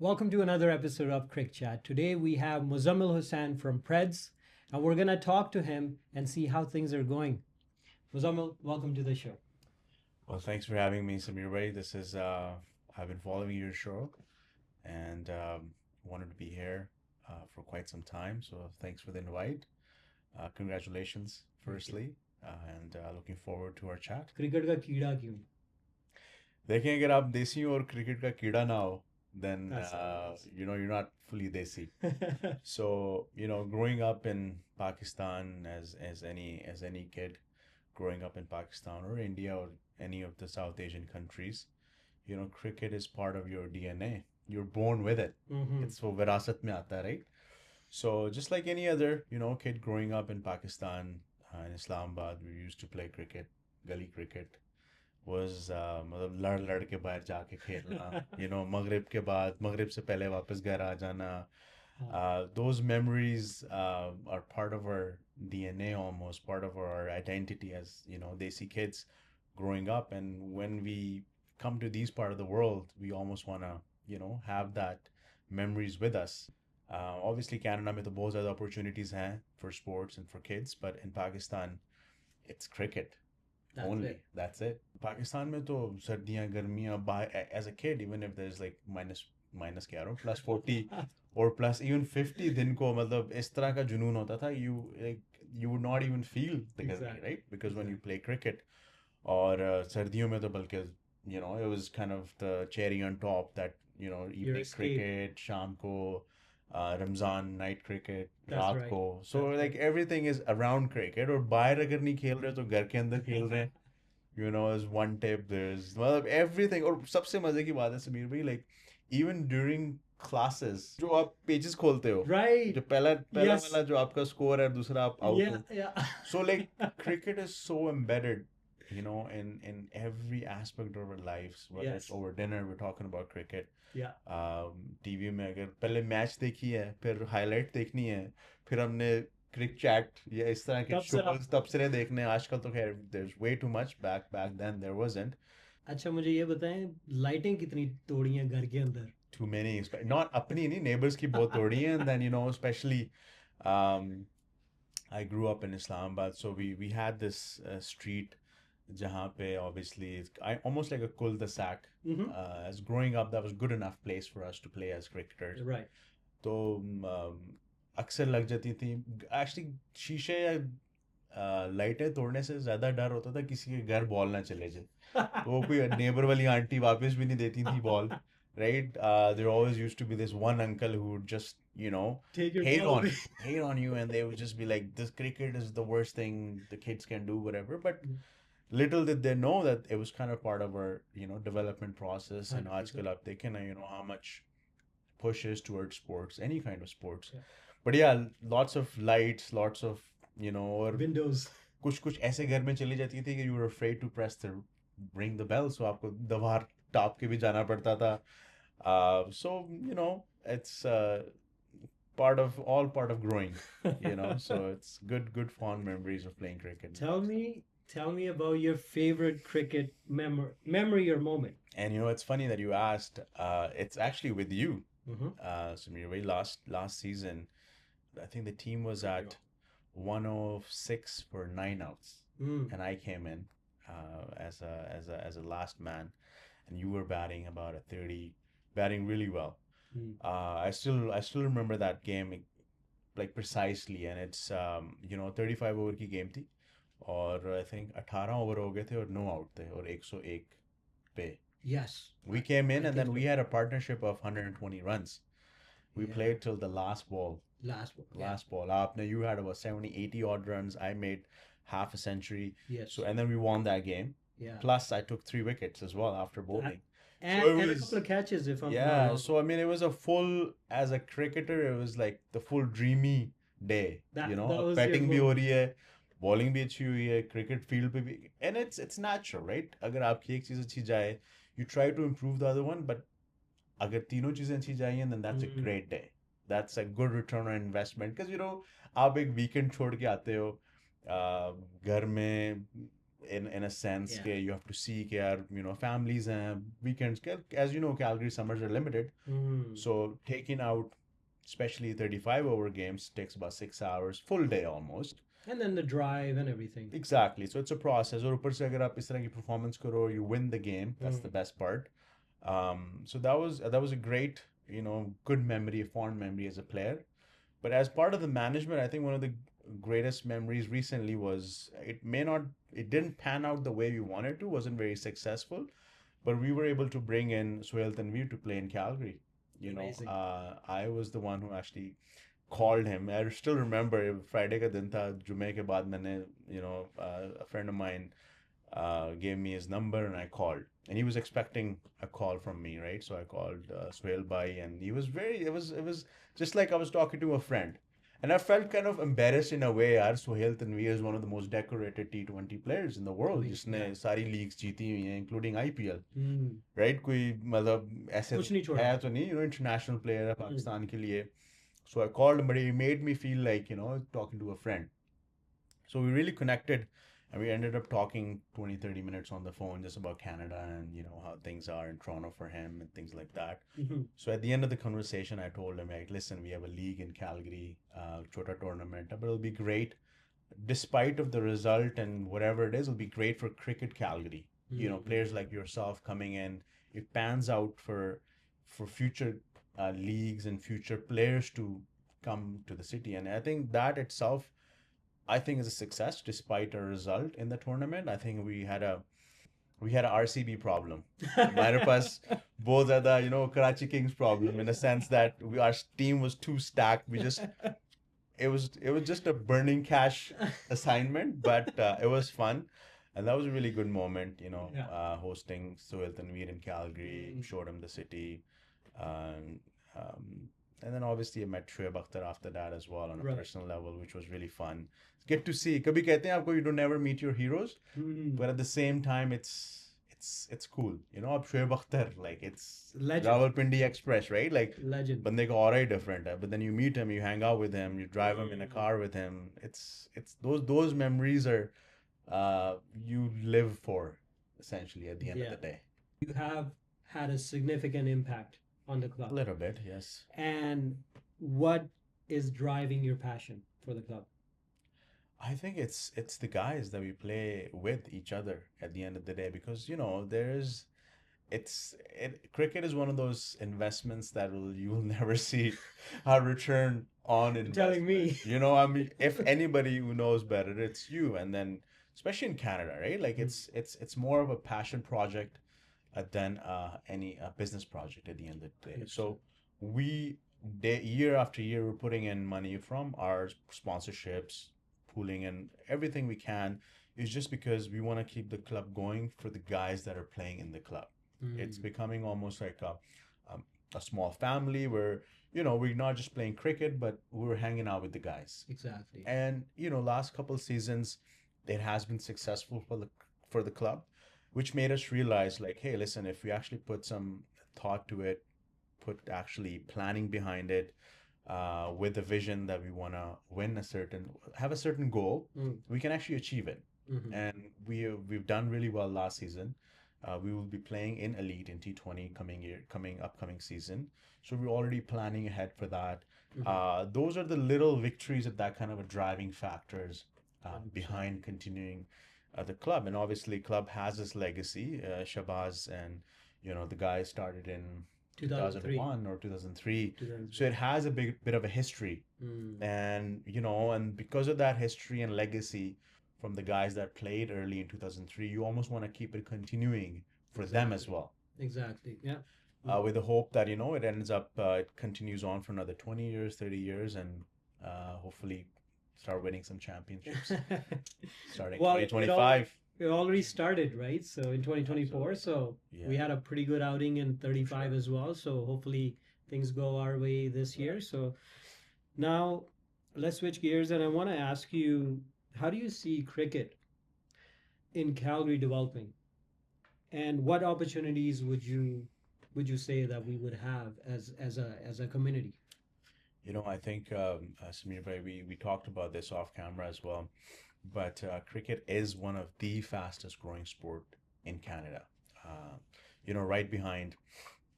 Welcome to another episode of Cric Chat. Today we have Muzzamil Hussain from Preds, and we're going to talk to him and see how things are going. Muzzamil, welcome to the show. Well, thanks for having me, Samir Bhai. This is I've been following your show and wanted to be here for quite some time. So thanks for the invite. Congratulations, firstly, and looking forward to our chat. Cricket का कीड़ा क्यों? देखें अगर आप देसी हो और cricket का कीड़ा ना हो, then That's nice. you're not fully desi. So growing up in Pakistan as any kid growing up in Pakistan or India or any of the South Asian countries, cricket is part of your DNA. You're born with it. It's वो विरासत में आता है, right? So just like any other, kid growing up in Pakistan, in Islamabad, we used to play cricket, gully cricket. Was मतलब लड़ के बाहर जाके खेलना, मगरिब से पहले वापस घर आ जाना. Those memories are part of our DNA, almost part of our identity as desi kids growing up. And when we come to these part of the world, we almost want to have that memories with us. Obviously Canada में तो बहुत ज़्यादा opportunities हैं for sports and for kids, but in Pakistan it's cricket. That's it. Pakistan में तो सर्दियाँ गर्मियाँ as a kid, even if there's like minus क्या रहा plus 40 or plus even 50 दिन को मतलब इस तरह का जुनून होता था, you would not even feel the गर्मी, right? Because when you play cricket, और सर्दियों में तो बल्कि it was kind of the cherry on top that evening cricket, शाम को Ramzan night cricket, रात को. So like everything is around cricket. और बाहर अगर नहीं खेल रहे तो घर के अंदर खेल रहे हैं. Is one tip. There's मतलब everything. और सबसे मजे की बात है समीर भाई, like even during classes जो आप pages खोलते हो, Right. जो पहला वाला जो आपका score है, दूसरा आप out हो. Yeah. So like cricket is so embedded in every aspect of our lives, whether it's over dinner, we're talking about cricket. TV में अगर पहले मैच देखी है, फिर हाईलाइट देखनी है, फिर हमने क्रिक चैट या इस तरह के शोज तब से देखने. आजकल तो खैर there's way too much. back then there wasn't. अच्छा मुझे ये बताएं, लाइटें कितनी तोड़ी हैं घर के अंदर? Too many. Not अपनी नहीं, neighbors की बहुत तोड़ी हैं. And then especially I grew up in Islamabad, so we had this street जहाँ पे obviously almost like a cul-de-sac. As growing up, that was good enough place for us to play as cricketers. Right. तो अक्सर लग जाती थी. Actually शीशे या लाइटें तोड़ने से ज़्यादा डर होता था किसी के घर बॉल ना चले जाए. तो वो कोई नेबर वाली आंटी वापस भी नहीं देती थी ball. Right? There always used to be this one uncle who would just, Take your hate ball on away. hate on you, and they would just be like, this cricket is the worst thing the kids can do, whatever. But little did they know that it was kind of part of our, development process. And 100%. aajkal aap dekhen na, how much push is towards sports, any kind of sports. But yeah, lots of lights, lots of, or Windows. कुछ ऐसे घर में चली जाती थी कि you were afraid to press the ring the bell, so आपको दीवार टाप के भी जाना पड़ता था. So it's part of growing. So it's good fond memories of playing cricket. Tell me about your favorite cricket memory or moment. And it's funny that you asked. It's actually with you. Samir, last season, I think the team was at 106 for 9 outs, and I came in as a last man, and you were batting about a 30, batting really well. I still remember that game like precisely, and it's 35 over की game थी, और I think 18 over हो गए थे और 9 out थे और 101 पे. Yes. We came in and then we had a partnership of 120 runs. We played till the last ball. Last ball. You had about 70, 80 odd runs. I made half a century. Yes. So and then we won that game. Yeah. Plus I took 3 wickets as well after bowling. And a couple of catches if I'm not wrong. So I mean it was a full, as a cricketer, it was like the full dreamy day. That was batting your भी हो रही है, bowling भी अच्छी हुई है, cricket field पे भी, and it's natural, right? अगर आपकी एक चीज अच्छी जाए, you try to improve the other one, but अगर तीनों चीजें अच्छी जाएंगी, then that's a great day. That's a good return on investment, because आप एक weekend छोड़ के आते हो घर में, in a sense Yeah. that you have to see care, families and weekends. As you know, Calgary summers are limited. Mm. So taking out, especially 35 over games, takes about 6 hours, full day almost. And then the drive and everything. Exactly. So it's a process. और ऊपर से अगर आप इस तरह की performance करो, you win the game. That's the Mm. best part. So that was a great, good memory, a fond memory as a player. But as part of the management, I think one of the greatest memories recently was it didn't pan out the way we wanted to, wasn't very successful, but we were able to bring in Sohail Tanvir to play in Calgary. Amazing. I was the one who actually called him. I still remember Friday ka din tha, Jume ke baad maine, a friend of mine gave me his number and I called. And he was expecting a call from me, right? So I called Sohail Bhai, and it was just like I was talking to a friend. And I felt kind of embarrassed in a way. Yaar, Sohail Tanvir is one of the most decorated T20 players in the world, जिसने Yeah. सारी leagues जीती हुई हैं, including IPL, Mm. right? कोई मतलब ऐसे कुछ नहीं छोड़ा. है तो नहीं, international player है Mm. पाकिस्तान के लिए. So I called him, but he made me feel like, talking to a friend. So we really connected, and we ended up talking 20, 30 minutes on the phone just about Canada and, how things are in Toronto for him and things like that. Mhm. So at the end of the conversation, I told him, like, listen, we have a league in Calgary, Chota tournament, but it'll be great. Despite of the result and whatever it is, it'll be great for Cricket Calgary. Mm. Players like yourself coming in, it pans out for future leagues and future players to come to the city. And I think that itself, I think, is a success despite our result in the tournament. I think we had a RCB problem. हमारे पास बहुत ज़्यादा, Karachi Kings problem, in a sense that our team was too stacked. It was just a burning cash assignment, but it was fun. And that was a really good moment, Yeah. hosting Sohail Tanvir in Calgary, Mm. showed him the city. And, and then obviously I met Shoaib Akhtar after that as well on a Right. personal level, which was really fun. Get to see. कभी कहते हैं आपको, you don't never meet your heroes, Mm. but at the same time, it's cool. अब Shoaib Akhtar, like, it's Legend. Rawalpindi Express, right? Like, Legend. बंदे का aura ही different है. But then you meet him, you hang out with him, you drive him in a car with him. It's those memories are you live for, essentially, at the end of Yeah. the day. You have had a significant impact on the A club. little bit, yes. And what is driving your passion for the club? I think it's the guys that we play with each other at the end of the day, because cricket is one of those investments that you'll never see a return on You're telling investment. me. I mean, if anybody who knows better, it's you. And then, especially in Canada, right? Like, it's more of a passion project than any business project at the end of the day. 100%. So year after year, we're putting in money from our sponsorships, pooling, and everything we can, is just because we want to keep the club going for the guys that are playing in the club. It's Mm. becoming almost like a small family where, we're not just playing cricket, but we're hanging out with the guys. Exactly. And, last couple seasons, it has been successful for the club, which made us realize, like, hey, listen, if we actually put some thought to it, put actually planning behind it, with the vision that we want to have a certain goal, Mm. we can actually achieve it. Mhm. And we've done really well last season. We will be playing in Elite in T20 upcoming season. So we're already planning ahead for that. Mhm. Those are the little victories that kind of a driving factors 100%. behind continuing the club. And obviously, club has this legacy. Shabazz and the guy started in 2003. 2001 or 2003. 2003. So it has a bit of a history. Mm. And because of that history and legacy from the guys that played early in 2003, you almost want to keep it continuing for them as Exactly. well, Exactly. Yeah. with the hope that it continues on for another 20 years, 30 years, and hopefully start winning some championships starting Well, 2025. it already started, right? So in 2024, so we Yeah. had a pretty good outing in 35 Sure. as well. So hopefully things go our way this year. So now let's switch gears, and I want to ask you, how do you see cricket in Calgary developing, and what opportunities would you say that we would have as a community? I think, Samir bhai, we talked about this off camera as well. but cricket is one of the fastest growing sport in Canada. Uh, right behind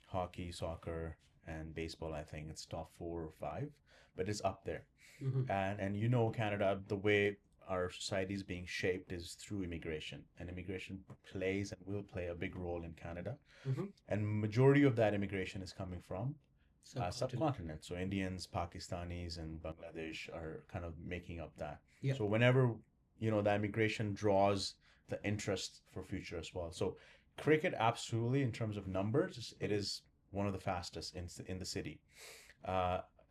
hockey, soccer, and baseball. I think it's top 4 or 5, but it's up there. Mm-hmm. And Canada, the way our society is being shaped is through immigration, and immigration plays and will play a big role in Canada. Mm-hmm. And majority of that immigration is coming from Subcontinent. subcontinent. So Indians, Pakistanis, and Bangladesh are kind of making up that. Yeah. So whenever the immigration draws the interest for future as well. So cricket, absolutely, in terms of numbers, it is one of the fastest in the city.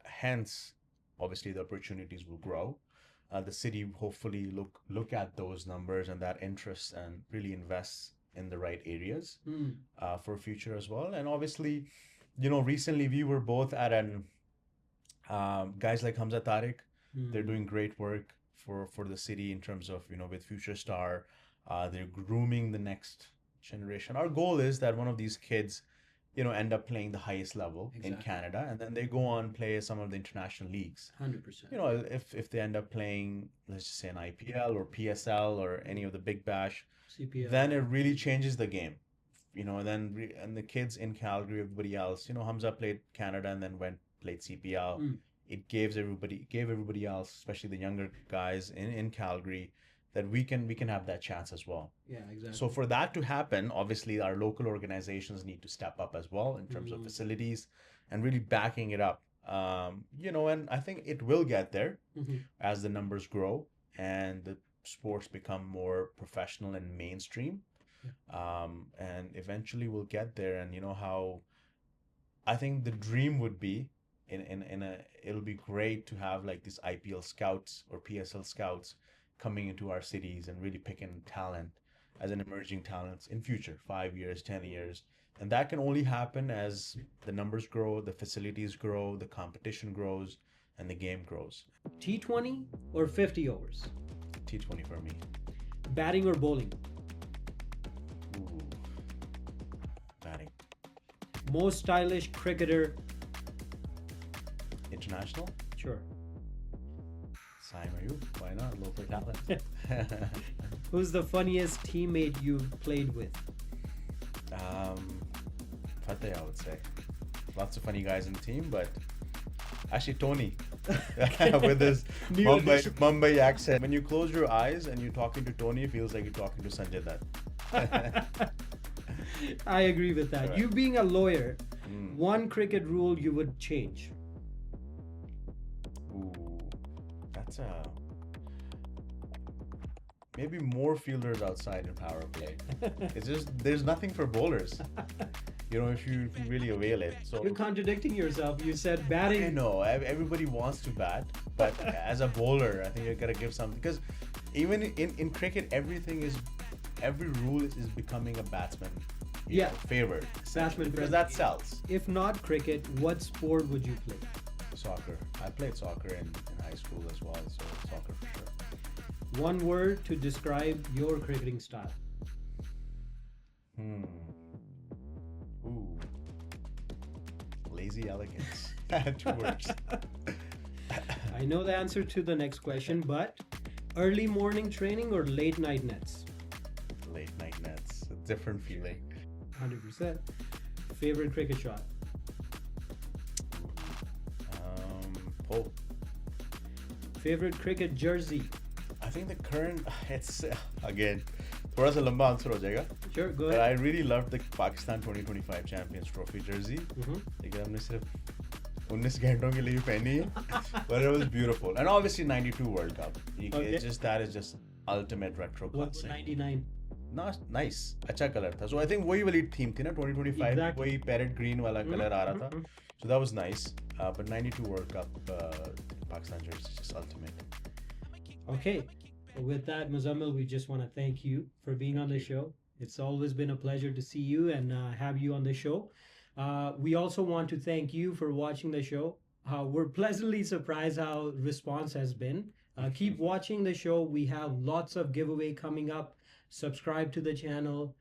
Hence, obviously, the opportunities will grow. The city hopefully look at those numbers and that interest and really invest in the right areas for future as well. And obviously, recently we were both at an guys like Hamza Tariq. They're doing great work for the city in terms of with Future Star. They're grooming the next generation. Our goal is that one of these kids end up playing the highest level in Canada, and then they go on play some of the international leagues. 100%. If they end up playing, let's just say an IPL or PSL or any of the Big Bash, CPL. then it really changes the game. And the kids in Calgary, everybody else, Hamza played Canada and then played CPL. It gave everybody else, especially the younger guys in Calgary, that we can have that chance as well. Yeah, exactly. So for that to happen, obviously our local organizations need to step up as well in terms of facilities and really backing it up. And I think it will get there as the numbers grow and the sports become more professional and mainstream. Yeah. And eventually we'll get there. And how I think the dream would be it'll be great to have like these IPL scouts or PSL scouts coming into our cities and really picking talent as an emerging talents in future, 5 years, 10 years. And that can only happen as the numbers grow, the facilities grow, the competition grows, and the game grows. T20 or 50 overs? T20 for me. Batting or bowling? Ooh. Batting. Most stylish cricketer? International? Sure. Saim Ayub, why not? Local talent. Who's the funniest teammate you've played with? Fateh, I would say. Lots of funny guys in the team, but actually Tony with his Mumbai accent. When you close your eyes and you're talking to Tony, it feels like you're talking to Sanjay Dutt. I agree with that. Correct. You being a lawyer, one cricket rule you would change? Ooh, that's maybe more fielders outside in power play. It's just there's nothing for bowlers. If you really avail it. So You're contradicting yourself. You said batting. I know everybody wants to bat, but as a bowler, I think you gotta give something, because even in cricket, every rule is becoming a batsman. Favored. Batsman because that sells. If not cricket, what sport would you play? Soccer. I played soccer in high school as well, so soccer for sure. One word to describe your cricketing style. Ooh. Lazy elegance. 2 words. I know the answer to the next question, but early morning training or late night nets? Late night nets. A different feeling. 100%. Favorite cricket shot? Pole. Favorite cricket jersey? I think the current, it's again, थोड़ा सा लंबा answer हो जाएगा. Sure, go But ahead. I really loved the Pakistan 2025 Champions Trophy jersey. लेकिन हमने सिर्फ 19 घंटों के लिए पहनी है. But it was beautiful. And obviously 92 World Cup. It's that is just ultimate retro What classic. 99? Nice. अच्छा कलर था. So I think वही वाली theme थी ना 2025. Exactly. वही parrot green वाला कलर आ रहा था. So that was nice. But 92 World Cup Pakistan jersey is just ultimate. Okay. With that, Muzzamil, we just want to thank you for being on the show. It's always been a pleasure to see you and have you on the show. We also want to thank you for watching the show. We're pleasantly surprised how response has been. Keep watching the show. We have lots of giveaway coming up. Subscribe to the channel.